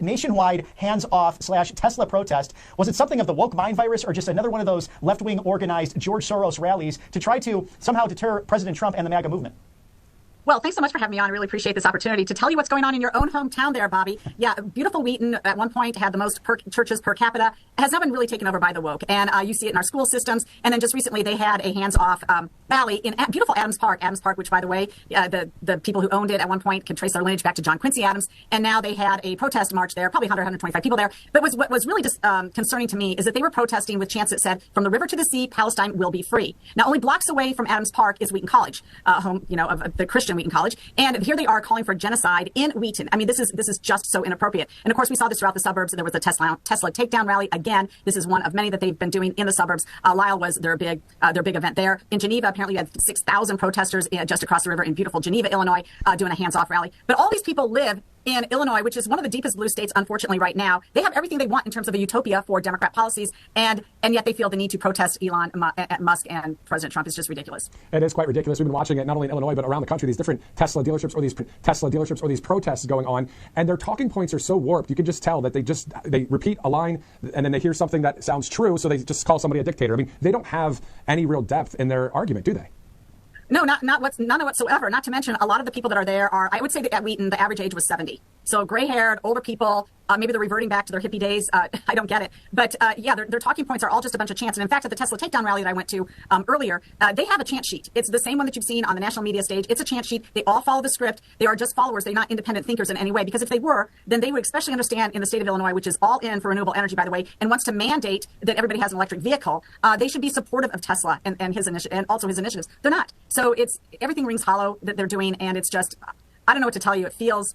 nationwide hands-off / Tesla protest. Was it something of the woke mind virus or just another one of those left-wing organized George Soros rallies to try to somehow deter President Trump and the MAGA movement? Well, thanks so much for having me on. I really appreciate this opportunity to tell you what's going on in your own hometown there, Bobby. Yeah, beautiful Wheaton at one point had the most churches per capita. It has now been really taken over by the woke. And you see it in our school systems. And then just recently they had a hands-off rally in beautiful Adams Park, which, by the way, the people who owned it at one point can trace their lineage back to John Quincy Adams. And now they had a protest march there, probably 100, 125 people there. But what was really just concerning to me is that they were protesting with chants that said, "From the river to the sea, Palestine will be free." Now, only blocks away from Adams Park is Wheaton College, home, of the Christian Wheaton College. And here they are calling for genocide in Wheaton. I mean, this is just so inappropriate. And of course, we saw this throughout the suburbs. There was a Tesla takedown rally. Again, this is one of many that they've been doing in the suburbs. Lyle was their big event there. In Geneva, apparently you had 6,000 protesters just across the river in beautiful Geneva, Illinois, doing a hands-off rally. But all these people live in Illinois, which is one of the deepest blue states, unfortunately, right now. They have everything they want in terms of a utopia for Democrat policies, and yet they feel the need to protest Elon Musk and President Trump. Is just ridiculous. It is quite ridiculous. We've been watching it not only in Illinois, but around the country, these different Tesla dealerships or these protests going on, and their talking points are so warped. You can just tell that they repeat a line, and then they hear something that sounds true, so they just call somebody a dictator. I mean, they don't have any real depth in their argument, do they? No, none whatsoever. Not to mention, a lot of the people that are there are, I would say that at Wheaton, the average age was 70. So gray-haired, older people, maybe they're reverting back to their hippie days. I don't get it. But yeah, their talking points are all just a bunch of chants. And in fact, at the Tesla takedown rally that I went to earlier, they have a chant sheet. It's the same one that you've seen on the national media stage. It's a chant sheet. They all follow the script. They are just followers. They're not independent thinkers in any way. Because if they were, then they would especially understand in the state of Illinois, which is all in for renewable energy, by the way, and wants to mandate that everybody has an electric vehicle. They should be supportive of Tesla and his and also his initiatives. They're not. So everything rings hollow that they're doing, and it's just, I don't know what to tell you. It feels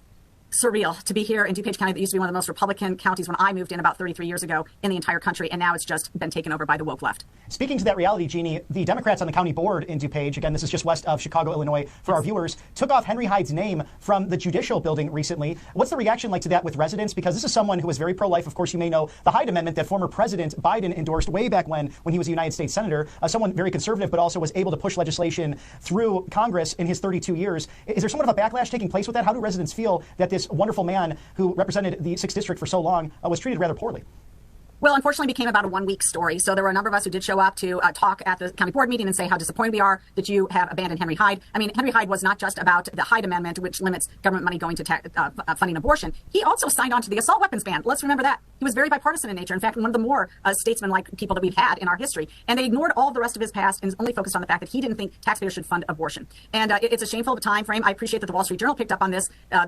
surreal to be here in DuPage County that used to be one of the most Republican counties when I moved in about 33 years ago in the entire country, and now it's just been taken over by the woke left. Speaking to that reality, Jeannie, the Democrats on the county board in DuPage, again, this is just west of Chicago, Illinois, for our viewers, took off Henry Hyde's name from the judicial building recently. What's the reaction like to that with residents? Because this is someone who is very pro-life. Of course, you may know the Hyde Amendment that former President Biden endorsed way back when he was a United States Senator, someone very conservative, but also was able to push legislation through Congress in his 32 years. Is there somewhat of a backlash taking place with that? How do residents feel that this wonderful man who represented the 6th District for so long was treated rather poorly? Well, unfortunately, it became about a one-week story. So there were a number of us who did show up to talk at the county board meeting and say how disappointed we are that you have abandoned Henry Hyde. I mean, Henry Hyde was not just about the Hyde Amendment, which limits government money going to funding abortion. He also signed on to the assault weapons ban. Let's remember that. He was very bipartisan in nature. In fact, one of the more statesman-like people that we've had in our history. And they ignored all the rest of his past and only focused on the fact that he didn't think taxpayers should fund abortion. And it's a shameful time frame. I appreciate that the Wall Street Journal picked up on this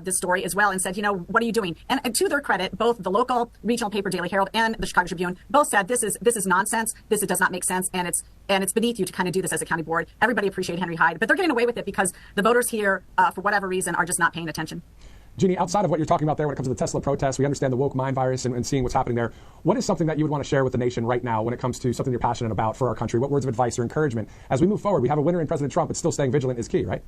story as well and said, what are you doing? And to their credit, both the local regional paper Daily Herald and the Chicago Tribune both said this is nonsense. This does not make sense, and it's beneath you to kind of do this as a county board. Everybody appreciated Henry Hyde, but they're getting away with it because the voters here, for whatever reason, are just not paying attention. Jeannie, outside of what you're talking about there when it comes to the Tesla protests, we understand the woke mind virus and seeing what's happening there. What is something that you would want to share with the nation right now when it comes to something you're passionate about for our country? What words of advice or encouragement? As we move forward, we have a winner in President Trump, but still staying vigilant is key, right?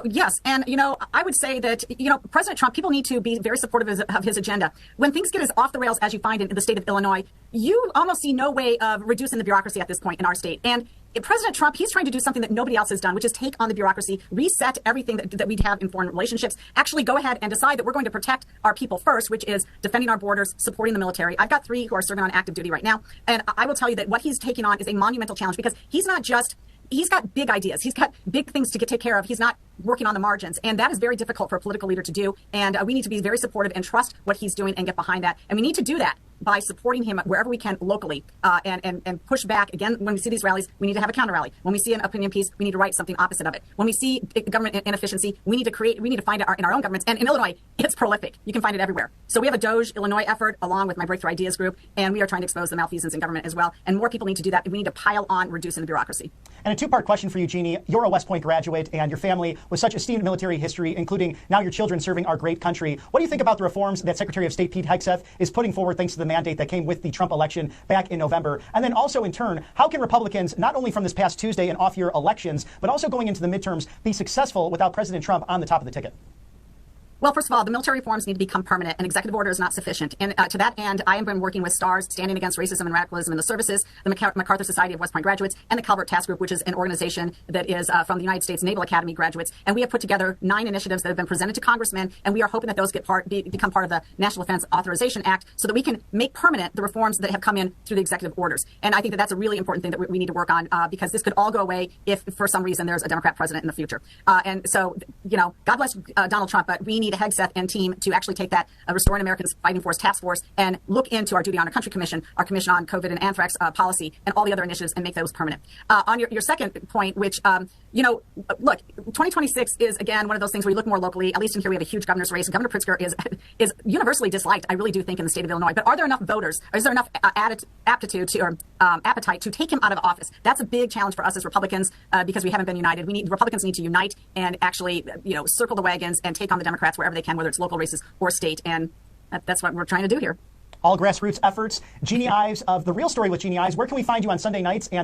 Yes. And, I would say that, President Trump, people need to be very supportive of his agenda. When things get as off the rails as you find in the state of Illinois, you almost see no way of reducing the bureaucracy at this point in our state. And President Trump, he's trying to do something that nobody else has done, which is take on the bureaucracy, reset everything that we have in foreign relationships, actually go ahead and decide that we're going to protect our people first, which is defending our borders, supporting the military. I've got 3 who are serving on active duty right now. And I will tell you that what he's taking on is a monumental challenge because he's got big ideas. He's got big things to take care of. He's not working on the margins. And that is very difficult for a political leader to do. And we need to be very supportive and trust what he's doing and get behind that. And we need to do that by supporting him wherever we can locally and push back. Again, when we see these rallies, we need to have a counter rally. When we see an opinion piece, we need to write something opposite of it. When we see government inefficiency, we need to find it in our own governments. And in Illinois, it's prolific. You can find it everywhere. So we have a Doge Illinois effort along with my Breakthrough Ideas group, and we are trying to expose the malfeasance in government as well. And more people need to do that. We need to pile on reducing the bureaucracy. And a 2-part question for you, Jeannie. You're a West Point graduate, and your family with such esteemed military history, including now your children serving our great country. What do you think about the reforms that Secretary of State Pete Hegseth is putting forward thanks to the mandate that came with the Trump election back in November? And then also, in turn, how can Republicans, not only from this past Tuesday and off-year elections, but also going into the midterms, be successful without President Trump on the top of the ticket? Well, first of all, the military reforms need to become permanent. An executive order is not sufficient. And to that end, I have been working with STARS, Standing Against Racism and Radicalism in the Services, the MacArthur Society of West Point Graduates, and the Calvert Task Group, which is an organization that is from the United States Naval Academy graduates. And we have put together 9 initiatives that have been presented to congressmen, and we are hoping that those become part of the National Defense Authorization Act so that we can make permanent the reforms that have come in through the executive orders. And I think that that's a really important thing that we need to work on because this could all go away if, for some reason, there's a Democrat president in the future. And so, God bless Donald Trump, but we need a Hegseth and team to actually take that Restoring America's Fighting Force Task Force and look into our Duty Honor Country Commission, our Commission on COVID and Anthrax policy, and all the other initiatives and make those permanent. On your second point, which, look, 2026 is, again, one of those things where you look more locally. At least in here, we have a huge governor's race. Governor Pritzker is universally disliked, I really do think, in the state of Illinois. But are there enough voters, or is there enough aptitude to, or appetite to take him out of office? That's a big challenge for us as Republicans because we haven't been united. Republicans need to unite and actually, circle the wagons and take on the Democrats wherever they can, whether it's local races or state. And that's what we're trying to do here. All grassroots efforts. Jeannie Ives of The Real Story with Jeannie Ives. Where can we find you on Sunday nights? And